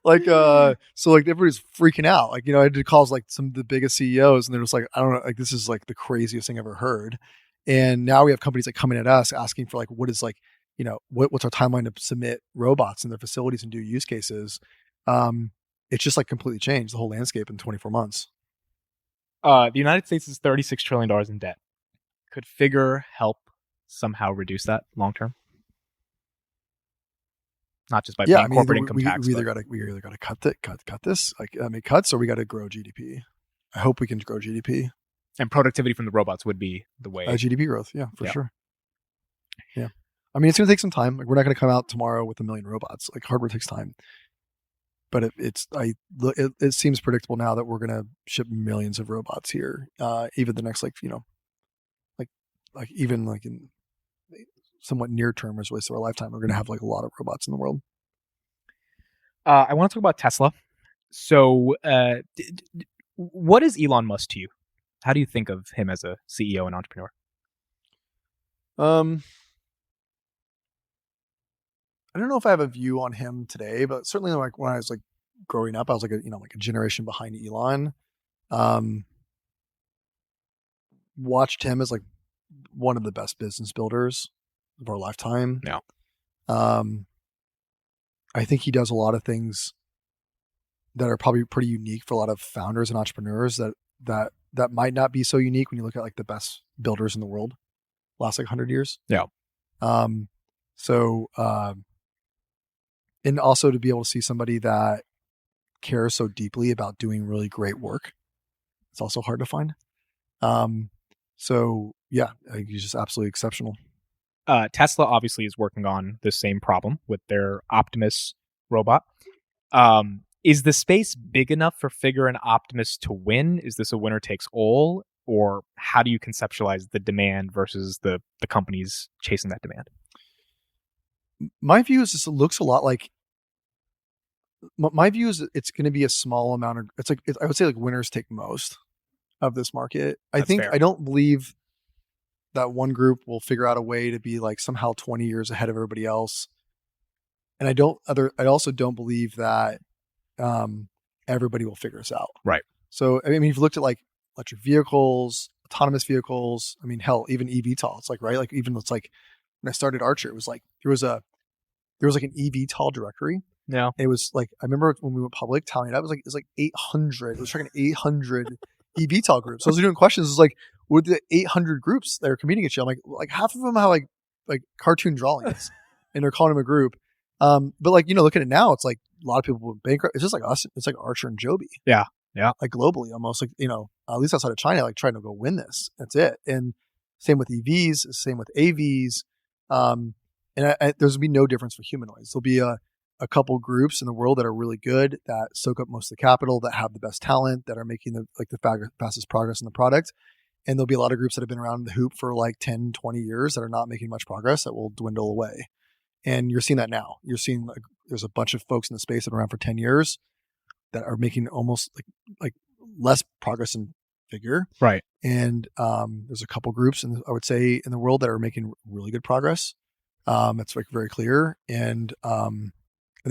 Like, so like everybody's freaking out. Like, you know, I did calls like some of the biggest CEOs, and they're just like, I don't know, like this is like the craziest thing I've ever heard. And now we have companies like coming at us asking for like, what is like, you know, what's our timeline to submit robots in their facilities and do use cases? It's just like completely changed the whole landscape in 24 months. The United States is $36 trillion in debt. Could Figure help somehow reduce that long term? Not just by paying corporate income tax. We either got to cut this, like make cuts, or we got to grow GDP. I hope we can grow GDP. And productivity from the robots would be the way. GDP growth, for sure. Yeah, I mean, it's going to take some time. Like we're not going to come out tomorrow with 1 million robots. Like hardware takes time. But it seems predictable now that we're going to ship millions of robots here. Even the next, like, you know, like even like in somewhat near term as relates to our lifetime, we're going to have like a lot of robots in the world. I want to talk about Tesla. So, what is Elon Musk to you? How do you think of him as a CEO and entrepreneur? I don't know if I have a view on him today, but certainly like when I was like growing up, I was like a generation behind Elon. Watched him as like one of the best business builders of our lifetime. Yeah. I think he does a lot of things that are probably pretty unique for a lot of founders and entrepreneurs that might not be so unique when you look at like the best builders in the world last like 100 years. Yeah. And also to be able to see somebody that cares so deeply about doing really great work, it's also hard to find. So yeah, I think he's just absolutely exceptional. Tesla obviously is working on the same problem with their Optimus robot. Is the space big enough for Figure and Optimus to win? Is this a winner takes all? Or how do you conceptualize the demand versus the companies chasing that demand? My view is this looks a lot like, my view is it's going to be a small amount of, I would say like winners take most of this market. That's fair. I don't believe that one group will figure out a way to be like somehow 20 years ahead of everybody else. And I also don't believe that everybody will figure this out. Right. So, I mean, if you looked at like electric vehicles, autonomous vehicles, I mean, hell, even eVTOL, it's like, right. Like even it's like when I started Archer, it was like, there was like an eVTOL directory. Yeah. It was like, I remember when we went public, telling it, it was like 800. It was tracking 800 eVTOL groups. So I was doing questions. It was like, with the 800 groups that are competing against you, I'm like half of them have like cartoon drawings, and they're calling them a group. But like look at it now, it's like a lot of people went bankrupt. It's just like us. It's like Archer and Joby. Yeah. Like globally, almost like at least outside of China, like trying to go win this. That's it. And same with EVs, same with AVs. And there's gonna be no difference for humanoids. There'll be a couple groups in the world that are really good, that soak up most of the capital, that have the best talent, that are making the fastest progress in the product. And there'll be a lot of groups that have been around in the hoop for like 10, 20 years that are not making much progress, that will dwindle away. And you're seeing that now. You're seeing like there's a bunch of folks in the space that have been around for 10 years that are making almost like less progress in Figure. Right. And there's a couple groups, I would say, in the world that are making really good progress. It's like very clear. And then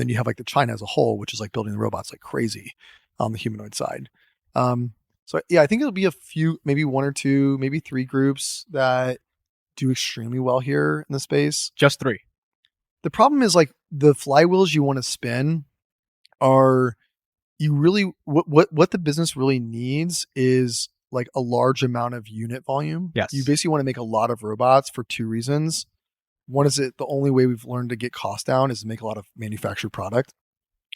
you have like the China as a whole, which is like building the robots like crazy on the humanoid side. So yeah, I think it'll be a few, maybe one or two, maybe three groups that do extremely well here in the space. Just three. The problem is like the flywheels you want to spin are, you really, what the business really needs is like a large amount of unit volume. Yes. You basically want to make a lot of robots for two reasons. One is the only way we've learned to get costs down is to make a lot of manufactured product,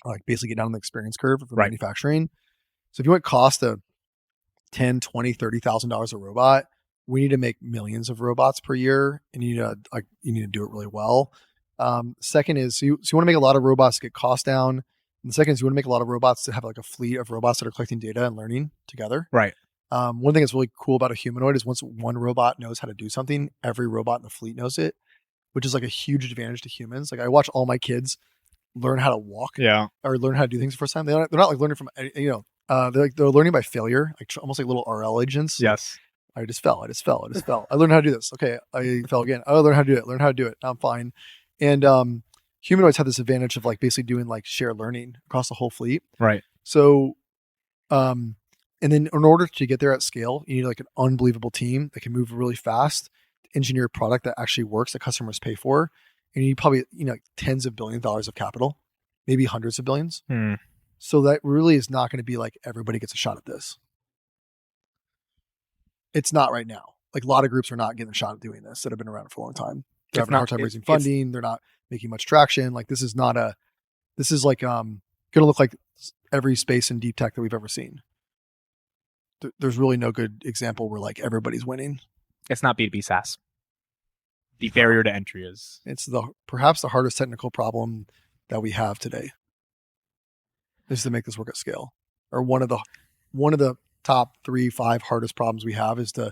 like basically get down the experience curve for manufacturing. So if you want cost of $10, $20, $30,000 a robot, we need to make millions of robots per year, and you need to do it really well. Second is, so you want to make a lot of robots to get costs down. And the second is you want to make a lot of robots to have like a fleet of robots that are collecting data and learning together. Right. One thing that's really cool about a humanoid is once one robot knows how to do something, every robot in the fleet knows it, which is like a huge advantage to humans. Like I watch all my kids learn how to walk, or learn how to do things the first time. They're not like learning from, they're learning by failure, like almost like little RL agents. Yes. I just fell. I learned how to do this. Okay. I fell again. I learned how to do it. I'm fine. And humanoids have this advantage of like basically doing like shared learning across the whole fleet. Right. So, and then in order to get there at scale, you need like an unbelievable team that can move really fast, engineer a product that actually works, that customers pay for. And you need probably, like tens of billions of dollars of capital, maybe hundreds of billions. So that really is not going to be like everybody gets a shot at this. It's not right now. Like a lot of groups are not getting a shot at doing this that have been around for a long time. They're having a hard time raising funding. They're not making much traction. Like this is like going to look like every space in DeepTech that we've ever seen. There's really no good example where like everybody's winning. It's not B2B SaaS. The barrier to entry is. It's perhaps the hardest technical problem that we have today is to make this work at scale. Or one of the top 3-5 hardest problems we have is to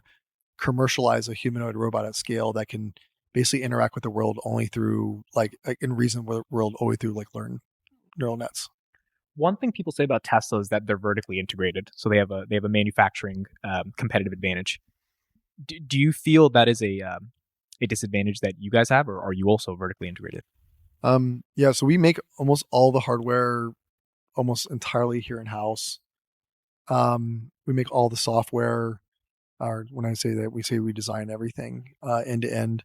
commercialize a humanoid robot at scale that can basically interact with the world only through like in reason with the world only through like learn neural nets. One thing people say about Tesla is that they're vertically integrated, so they have a manufacturing competitive advantage. Do you feel that is a disadvantage that you guys have, or are you also vertically integrated? Yeah, so we make almost all the hardware almost entirely here in house. We make all the software. Or when I say that, we say we design everything end to end.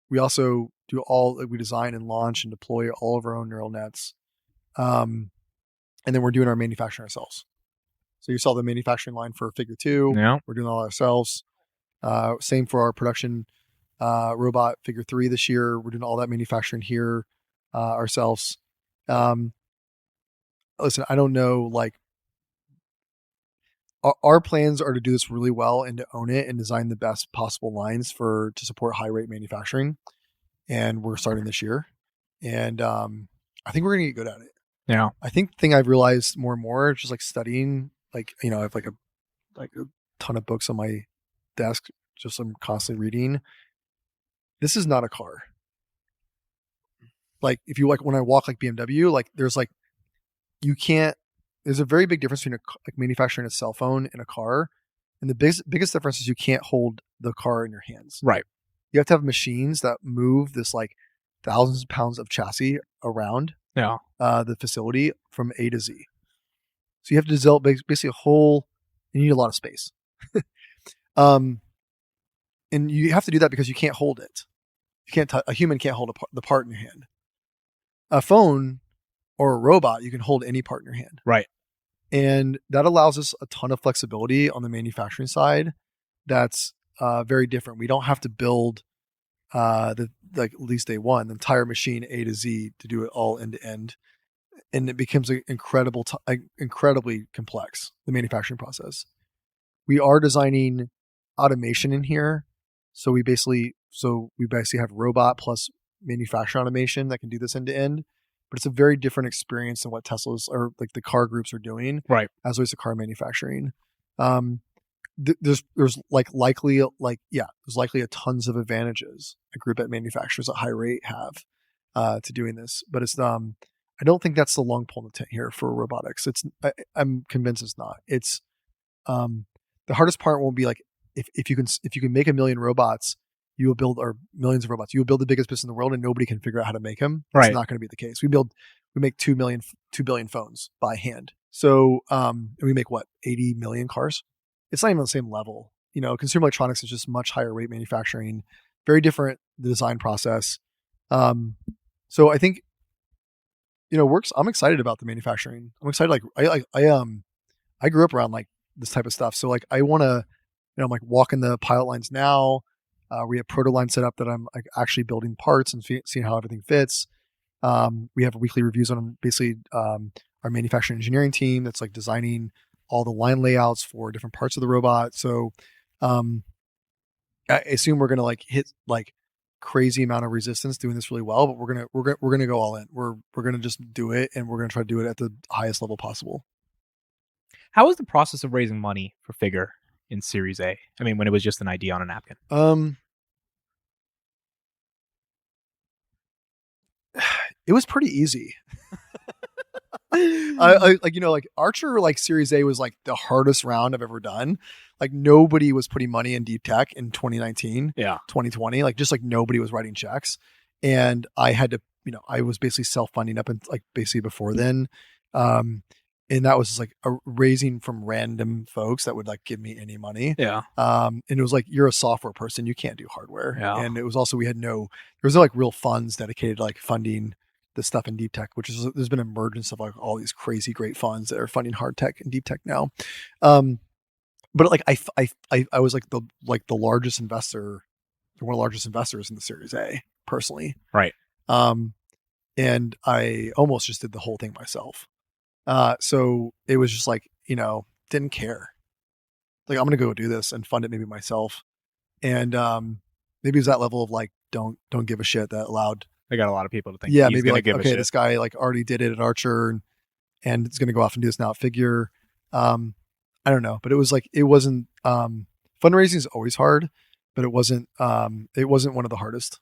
We also we design and launch and deploy all of our own neural nets. And then we're doing our manufacturing ourselves. So you saw the manufacturing line for Figure 2. Yeah. We're doing all ourselves. Same for our production robot Figure 3 this year. We're doing all that manufacturing here ourselves. Listen, I don't know, like our plans are to do this really well and to own it and design the best possible lines to support high rate manufacturing. And we're starting this year. And I think we're going to get good at it. Yeah. I think the thing I've realized more and more, just like studying, like, I have like a ton of books on my desk, just I'm constantly reading. This is not a car. Like if you like, when I walk like BMW, like there's a very big difference between like manufacturing a cell phone and a car. And the biggest difference is you can't hold the car in your hands. Right. You have to have machines that move this like thousands of pounds of chassis around the facility from A to Z. So you have to develop basically you need a lot of space. And you have to do that because you can't hold it. A human can't hold the part in your hand. A phone or a robot, you can hold any part in your hand. Right. And that allows us a ton of flexibility on the manufacturing side. That's very different. We don't have to build at least day one, the entire machine A to Z to do it all end to end. And it becomes incredibly complex, the manufacturing process. We are designing automation in here. So we basically have robot plus manufacturing automation that can do this end to end. But it's a very different experience than what Tesla's or like the car groups are doing, right? As always, the car manufacturing. There's likely a tons of advantages a group at manufacturers at high rate have to doing this, but it's I don't think that's the long pole in the tent here for robotics. I'm convinced it's not. It's the hardest part won't be like if you can make 1 million robots, you will build or millions of robots. You will build the biggest business in the world, and nobody can figure out how to make them. That's not going to be the case. We make 2 billion phones by hand. So and we make 80 million cars. It's not even on the same level. Consumer electronics is just much higher rate manufacturing, very different design process. So I think I'm excited about the manufacturing. I'm excited. I grew up around like this type of stuff. So like I want to, I'm like walking the pilot lines now. We have proto line set up that I'm like actually building parts and seeing how everything fits. We have weekly reviews on basically our manufacturing engineering team that's like designing all the line layouts for different parts of the robot. So I assume we're gonna like hit like crazy amount of resistance doing this really well, but we're gonna go all in. We're gonna just do it, and we're gonna try to do it at the highest level possible. How was the process of raising money for Figure in Series A? I mean, when it was just an idea on a napkin. It was pretty easy. Like Archer, like Series A was like the hardest round I've ever done. Like nobody was putting money in DeepTech in 2019, 2020. Like just like nobody was writing checks, and I had to, I was basically self-funding up and like basically before then, and that was just like raising from random folks that would like give me any money. And it was like, you're a software person, you can't do hardware. And it was also there was no like real funds dedicated to like funding the stuff in DeepTech, there's been an emergence of like all these crazy great funds that are funding hard tech and DeepTech now. But like I was like the largest investor, one of the largest investors in the Series A personally. Right. And I almost just did the whole thing myself. So it was just like, didn't care. Like I'm going to go do this and fund it maybe myself. And maybe it was that level of like, don't give a shit that allowed. I got a lot of people to think. Yeah, maybe like, okay, this guy like already did it at Archer and it's going to go off and do this now at Figure. I don't know, but it wasn't, fundraising is always hard, but it wasn't one of the hardest.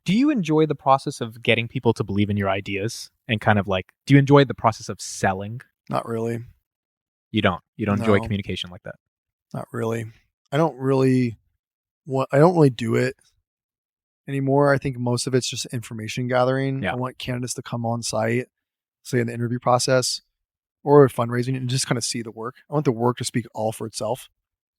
Do you enjoy the process of getting people to believe in your ideas and kind of like, do you enjoy the process of selling? Not really. You don't enjoy communication like that? Not really. I don't really do it anymore. I think most of it's just information gathering. Yeah. I want candidates to come on site, say in the interview process or fundraising, and just kind of see the work. I want the work to speak all for itself.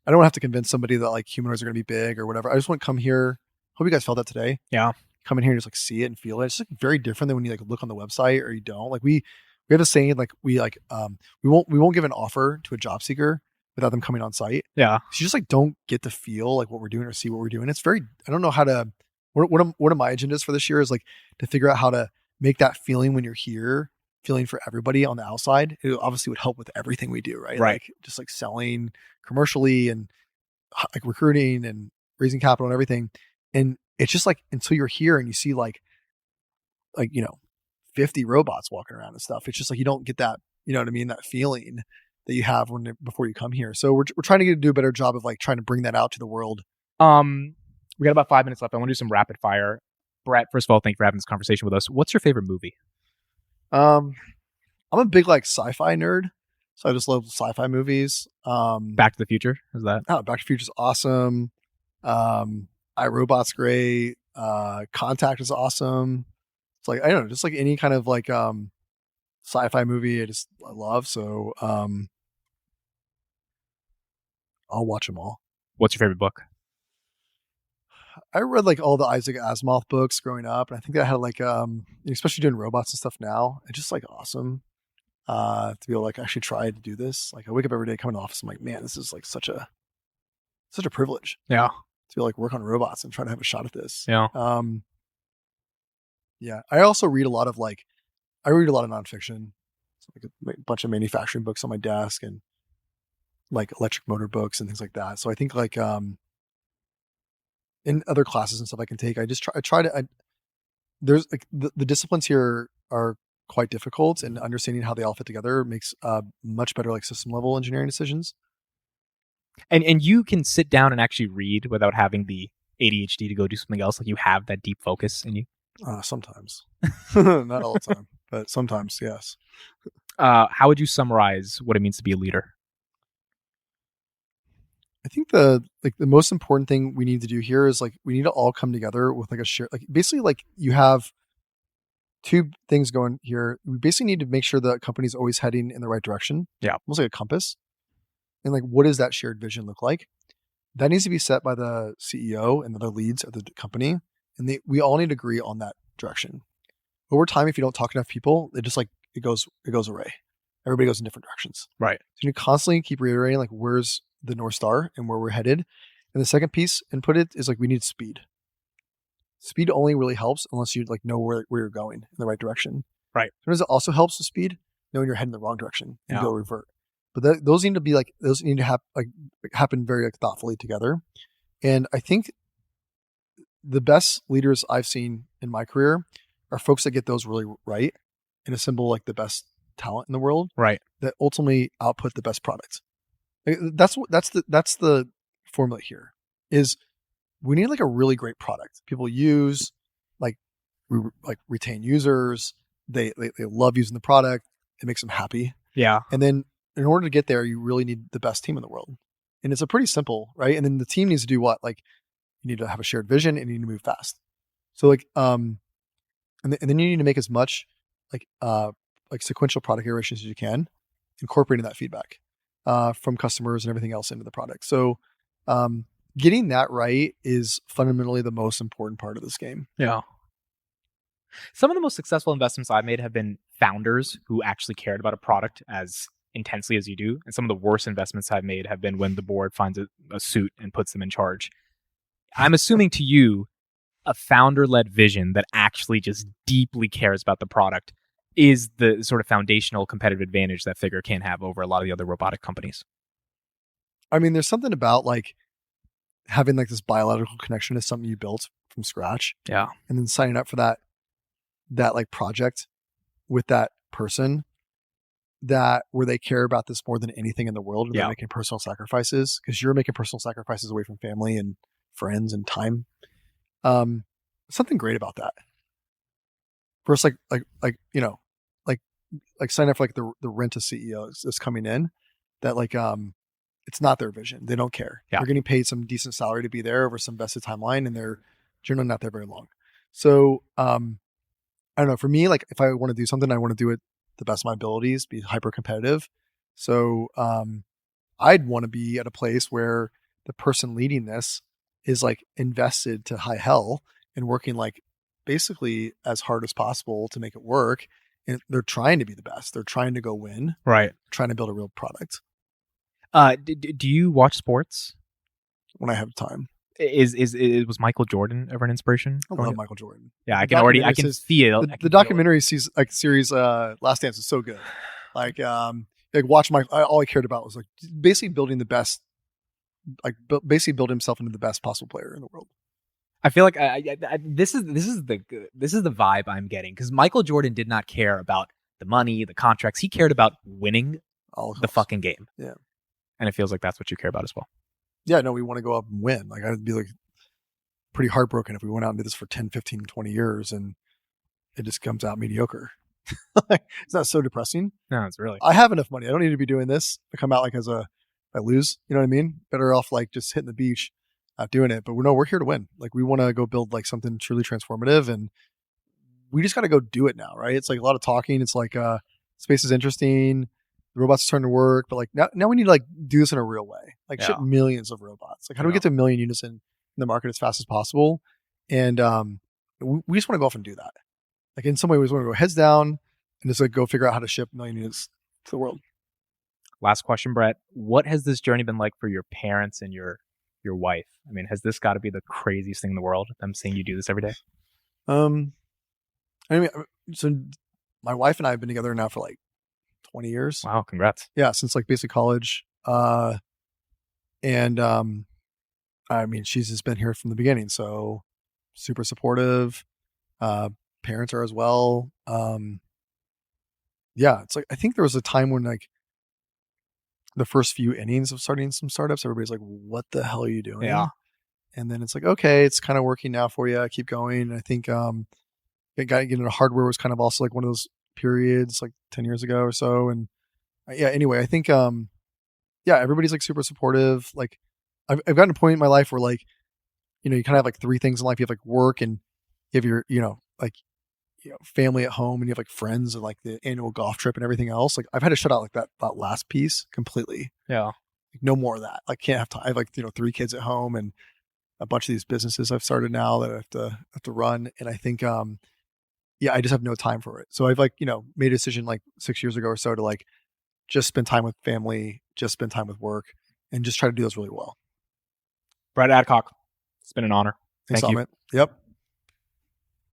I don't have to convince somebody that like humanoids are going to be big or whatever. I just want to come here. Hope you guys felt that today. Yeah. Come in here and just like see it and feel it. It's like very different than when you like look on the website or you don't. Like we have a saying like we won't give an offer to a job seeker without them coming on site. Yeah. So you just like don't get to feel like what we're doing or see what we're doing. It's very, I don't know how to, one of my agendas for this year is like to figure out how to make that feeling when you're here, feeling for everybody on the outside. It obviously would help with everything we do, right? Right. Like just like selling commercially and like recruiting and raising capital and everything. And it's just like until you're here and you see like 50 robots walking around and stuff, it's just like you don't get that, you know what I mean, that feeling that you have before you come here. So we're trying to do a better job of like trying to bring that out to the world. We got about 5 minutes left. I want to do some rapid fire. Brett, first of all, thank you for having this conversation with us. What's your favorite movie? I'm a big like sci-fi nerd, so I just love sci-fi movies. Back to the Future, is that? Back to the Future is awesome. iRobot's great. Contact is awesome. It's like, I don't know, just like any kind of like sci-fi movie I love. So I'll watch them all. What's your favorite book? I read like all the Isaac Asimov books growing up, and I think that had like especially doing robots and stuff now, it's just like awesome to be able to like actually try to do this. Like I wake up every day, come in the office, I'm like, man, this is like such a privilege. Yeah. To be able to like work on robots and try to have a shot at this. Yeah. Yeah. I also read a lot of nonfiction. So like a bunch of manufacturing books on my desk and like electric motor books and things like that. So I think like in other classes and stuff I can take, I just there's like the disciplines here are quite difficult, and understanding how they all fit together makes much better like system level engineering decisions. And you can sit down and actually read without having the ADHD to go do something else. Like you have that deep focus in you. Sometimes, not all the time, but sometimes, yes. How would you summarize what it means to be a leader? I think the most important thing we need to do here is like we need to all come together with like a share, like basically like you have two things going here. We basically need to make sure the company's always heading in the right direction. Yeah. Almost like a compass. And like, what does that shared vision look like? That needs to be set by the CEO and the other leads of the company. And we all need to agree on that direction. Over time, if you don't talk to enough people, it just like, it goes away. Everybody goes in different directions. Right. So you constantly keep reiterating like, where's the North Star and where we're headed. And the second piece input it is like, we need speed. Speed only really helps unless you like know where you're going in the right direction. Right. Sometimes it also helps with speed, knowing you're heading the wrong direction and Yeah. go revert. But those need to happen very like thoughtfully together. And I think the best leaders I've seen in my career are folks that get those really right and assemble like the best talent in the world. Right. That ultimately output the best product. Like, that's the formula here. Is we need like a really great product people use, like retain users. They love using the product. It makes them happy. Yeah. And then in order to get there, you really need the best team in the world. And it's a pretty simple, right? And then the team needs to do what? Like you need to have a shared vision and you need to move fast. So like, and then you need to make as much like sequential product iterations as you can, incorporating that feedback from customers and everything else into the product. So getting that right is fundamentally the most important part of this game. Yeah. Some of the most successful investments I've made have been founders who actually cared about a product as intensely as you do. And some of the worst investments I've made have been when the board finds a suit and puts them in charge. I'm assuming to you, a founder-led vision that actually just deeply cares about the product is the sort of foundational competitive advantage that Figure can have over a lot of the other robotic companies. I mean, there's something about like having like this biological connection to something you built from scratch. Yeah. And then signing up for that like project with that person where they care about this more than anything in the world. And they're making personal sacrifices because you're making personal sacrifices away from family and friends and time. Something great about that. First, like sign up for like the rent a CEO that's coming in that like, it's not their vision. They don't care. Yeah. They're getting paid some decent salary to be there over some vested timeline, and they're generally not there very long. So I don't know. For me, like if I want to do something, I want to do it the best of my abilities, be hyper competitive. So I'd want to be at a place where the person leading this is like invested to high hell and working like basically as hard as possible to make it work. And they're trying to be the best. They're trying to go win, Right. trying to build a real product Do you watch sports? when I have time. Was Michael Jordan ever an inspiration? I love Michael Jordan. Yeah, I The can documentary says- feel The, the documentary series Last Dance is so good. Like watch all I cared about was like basically building the best, like basically build himself into the best possible player in the world. I feel like this is the vibe I'm getting, because Michael Jordan did not care about the money, the contracts. He cared about winning All the fucking game. Yeah. And it feels like that's what you care about as well. Yeah, no, we want to go up and win. Like I'd be like pretty heartbroken if we went out and did this for 10, 15, 20 years and it just comes out mediocre. Like, it's not so depressing. No, it's really. I have enough money. I don't need to be doing this. I come out like if I lose, you know what I mean? Better off like just hitting the beach, doing it. But we're here to win. Like we want to go build like something truly transformative, and we just got to go do it now, right? It's like a lot of talking. It's like space is interesting. The robots are starting to work, but like now we need to like do this in a real way. Like ship millions of robots. Like how do we get to 1 million units in the market as fast as possible? And we just want to go off and do that. Like in some way, we just want to go heads down and just like go figure out how to ship 1 million units to the world. Last question, Brett. What has this journey been like for your parents and your wife? I mean, has this got to be the craziest thing in the world, them seeing you do this every day? I mean, so my wife and I have been together now for like 20 years. Wow, congrats. Yeah, since like basic college. And I mean, she's just been here from the beginning, so super supportive. Parents are as well. Yeah, it's like I think there was a time when like the first few innings of starting some startups, everybody's like, "What the hell are you doing?" Yeah. And then it's like, okay, it's kind of working now for you. Keep going. And I think getting into hardware was kind of also like one of those periods, like 10 years ago or so. And yeah, anyway, I think everybody's like super supportive. Like I've gotten to a point in my life where like, you know, you kind of have like three things in life. You have like work, and you have your, family at home, and you have like friends and like the annual golf trip and everything else. Like I've had to shut out like that last piece completely. Yeah. Like, no more of that. Like can't have time. I have like, 3 kids at home and a bunch of these businesses I've started now that I have to run. And I think, I just have no time for it. So I've like, made a decision like 6 years ago or so to like just spend time with family, just spend time with work, and just try to do those really well. Brett Adcock, it's been an honor. Thanks, Thank you. Amit. Yep.